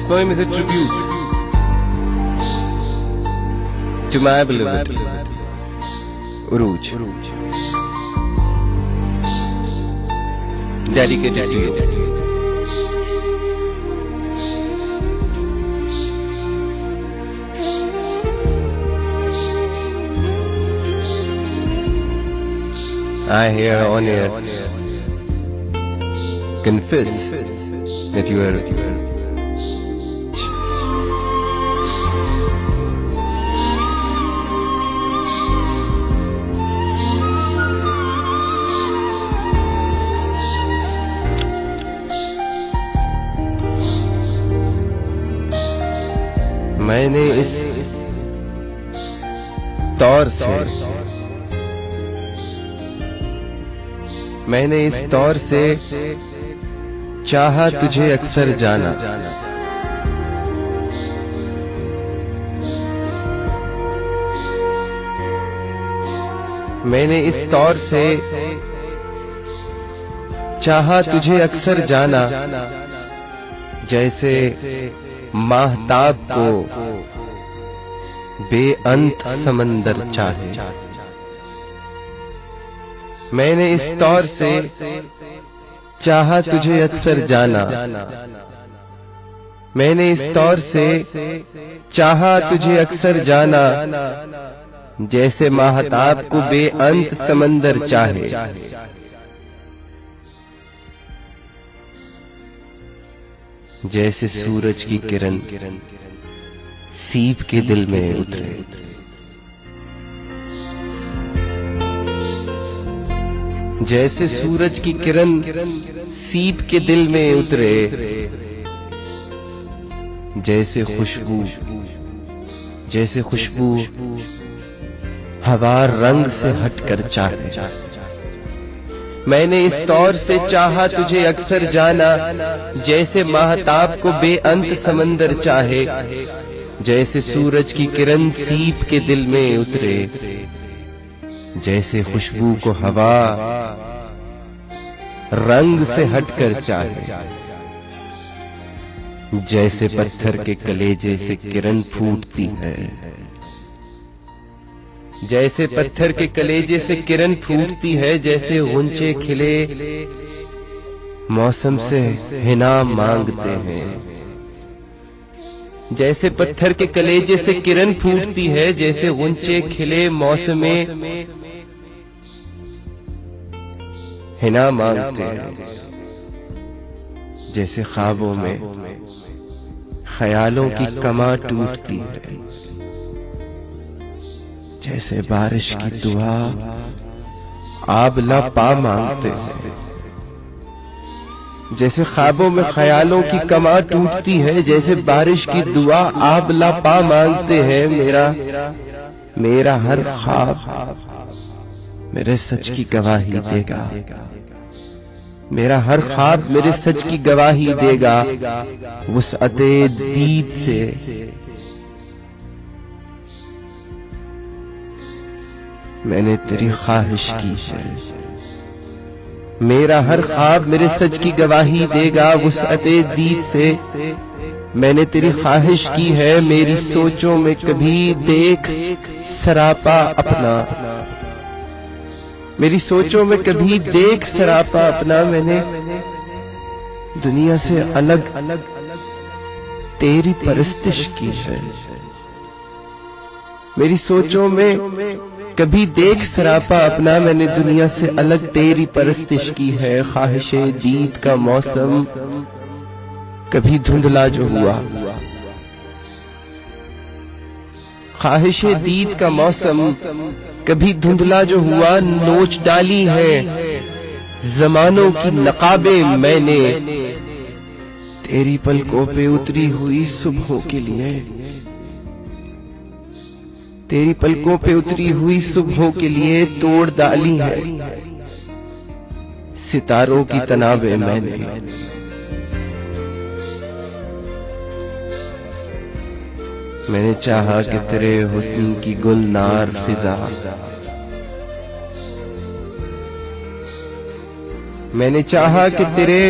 poem is a tribute to my beloved, Uruj. Dedicated to you. I here on air confess that you are मैंने इस तौर से चाहा तुझे अक्सर जाना, मैंने इस तौर से चाहा तुझे अक्सर जाना, जैसे माहताब को बेअंत समंदर चाहे। मैंने इस तौर से चाहा तुझे अक्सर जाना, मैंने इस तौर से चाहा तुझे अक्सर जाना, जैसे माहताब को बेअंत समंदर चाहे। जैसे सूरज की किरण सीप के दिल में उतरे, जैसे सूरज की किरण सीप के दिल में उतरे, जैसे खुशबू हवा रंग से हटकर चाहे। मैंने इस तौर से चाहा तुझे अक्सर जाना, जैसे माहताब को बेअंत समंदर चाहे। जैसे सूरज की किरण सीप के दिल में उतरे, जैसे खुशबू को हवा रंग से हटकर चाहे। जैसे पत्थर के कलेजे से किरण फूटती है, जैसे पत्थर के कलेजे से किरण फूटती है, जैसे गुंचे खिले मौसम से हिना मांगते हैं। जैसे पत्थर के कलेजे से किरण फूटती है, जैसे गुंचे खिले मौसम में हिना मांगते हैं। जैसे ख्वाबों में ख्यालों की कमा टूटती है, जैसे बारिश की दुआ आबला पा मांगते हैं। जैसे ख्वाबों में ख्यालों की कमा टूटती है, जैसे बारिश की दुआ आबला पा मांगते हैं। मेरा हर ख्वाब मेरे सच की गवाही देगा, मेरा हर ख्वाब मेरे सच की गवाही देगा। वुसअते दीद से मैंने तेरी ख्वाहिश की है, मेरा हर ख्वाब मेरे सच की गवाही देगा। वुसअते दीद से मैंने तेरी ख्वाहिश की है, मेरी सोचों में कभी देख सरापा अपना, मेरी सोचों में कभी देख सरापा अपना। मैंने दुनिया से अलग तेरी परस्तिश की है, मेरी सोचों में कभी देख सरापा अपना। मैंने दुनिया से अलग तेरी परस्तिश की है। ख्वाहिशे दीद का मौसम कभी धुंधला जो हुआ, ख्वाहिशे दीद का मौसम कभी धुंधला जो हुआ। नोच डाली है जमानों की नकाबें मैंने, तेरी पलकों पे उतरी हुई सुबहों के लिए, तेरी पलकों पे उतरी हुई सुबहों के लिए तोड़ डाली है सितारों की तनाबें मैंने। मैंने चाहा कि तेरे हुस्न की गुलनार फिजा, मैंने चाहा कि तेरे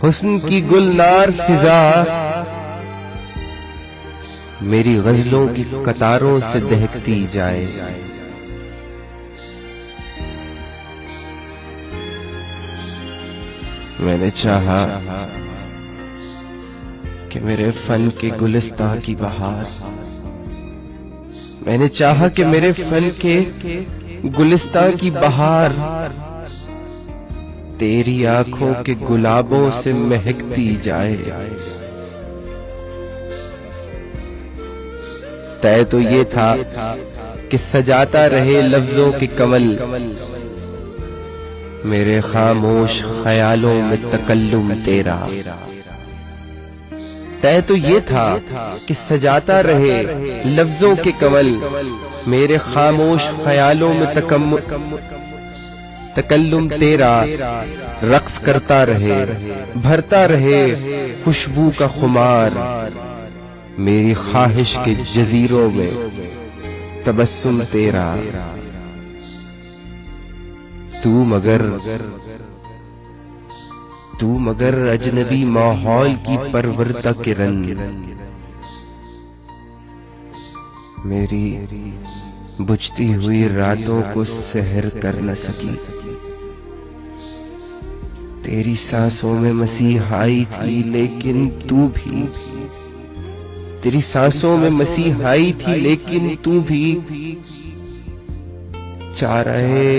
हुस्न की गुलनार फिजा मेरी गजलों की कतारों से दहकती जाए। मैंने चाहा कि मेरे फन के गुलिस्तां की बहार, मैंने चाहा कि मेरे फन के गुलिस्तां की बहार तेरी आंखों के गुलाबों से महकती जाए। तय तो ये था कि सजाता रहे लफ्जों के कमल मेरे खामोश ख्यालों में तकल्लुम तेरा। तय तो ये था कि सजाता रहे लफ्जों के कमल मेरे खामोश ख्यालों में तकल्लुम तेरा। रक्स करता रहे भरता रहे खुशबू का खुमार मेरी ख्वाहिश के जजीरों में तबस्सुम तेरा। तू मगर अजनबी माहौल की परवरता किरण मेरी बुझती हुई रातों को सहर कर न सकी। तेरी सांसों में मसीहाई थी लेकिन तू भी, तेरी सांसों में मसीहाई थी लेकिन तू भी चाह रहे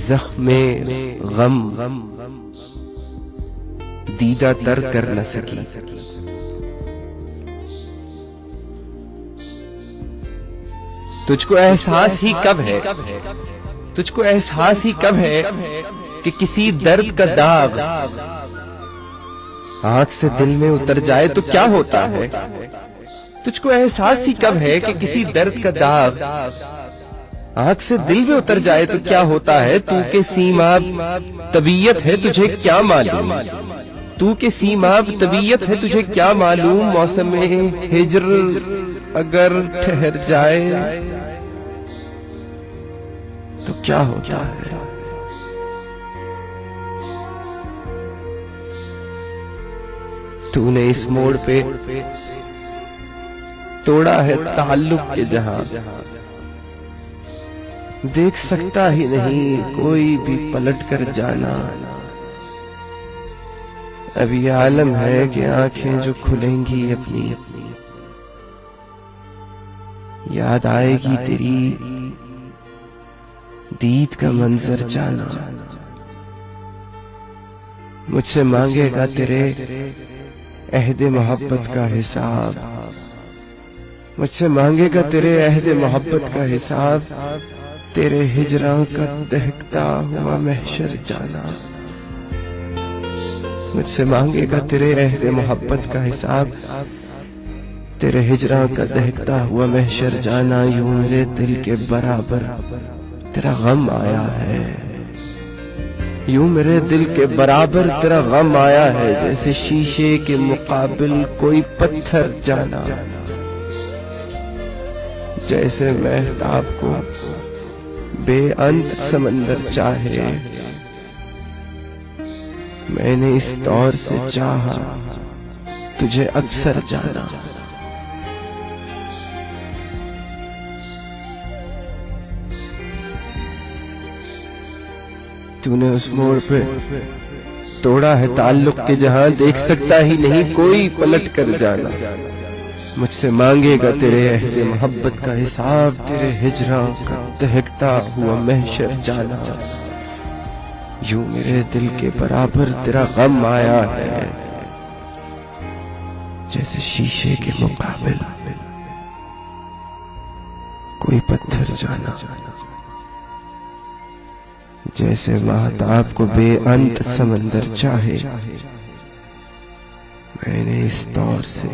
ज़ख्मे गम दीदा तर कर न सकी। तुझको एहसास ही कब है, तुझको एहसास ही कब है कि किसी दर्द का दाग आंख से दिल में उतर जाए तो क्या होता है। तुझको एहसास ही कब है कि किसी दर्द का दाग आंख से दिल में उतर जाए तो क्या होता है। तू के सीमाब तबीयत है तुझे क्या मालूम, तू के सीमाब तबीयत है तुझे क्या मालूम। मौसम में हिज्र अगर ठहर जाए तो क्या होता है। तूने इस मोड़ पे तोड़ा है ताल्लुक के जहां, देख सकता ही नहीं कोई भी पलट कर जाना। अभी आलम है कि आंखें जो खुलेंगी अपनी याद आएगी तेरी दीद का मंजर जाना। मुझसे मांगेगा तेरे अहदे मोहब्बत का हिसाब, मुझसे मांगेगा तेरे अहदे मोहब्बत का हिसाब। तेरे हिजरां का दहकता हुआ महशर जाना। मुझसे मांगेगा तेरे अहदे मोहब्बत का हिसाब, तेरे हिजरां का दहकता हुआ महशर जाना। यूं मेरे दिल के बराबर तेरा गम आया है, यूं मेरे दिल के बराबर तेरा गम आया है। जैसे शीशे के मुकाबिल कोई पत्थर जाना, जैसे महताब को बेअंत समंदर चाहे। मैंने इस दौर से चाहा तुझे अक्सर जाना। तूने उस मोड़ पे तोड़ा है ताल्लुक के जहां, देख सकता ही नहीं कोई पलट कर जाना। मुझसे मांगेगा तेरे अहदे मोहब्बत का हिसाब, तेरे हिजरां का दहकता हुआ महशर जाना। यूं मेरे दिल के बराबर तेरा गम आया है, जैसे शीशे के मुकाबिल कोई पत्थर जाना। जैसे महताब को बेअंत समंदर चाहे। मैंने इस दौर से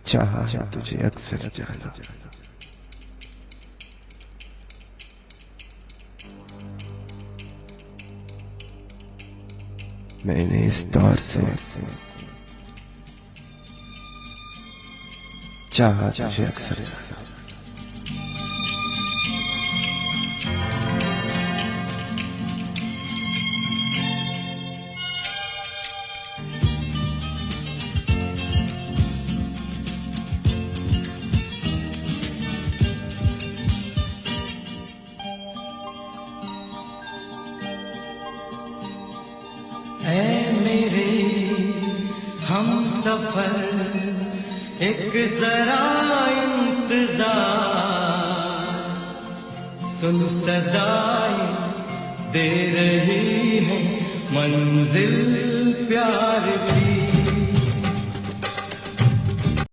चाहा तुझे अक्सर जाना। मैंने इस दौर से चाहा तुझे अक्सर जाना। ऐ मेरे हम सफर एक जरा इंतजार, सुन सदाएं दे रही है मंजिल प्यार की।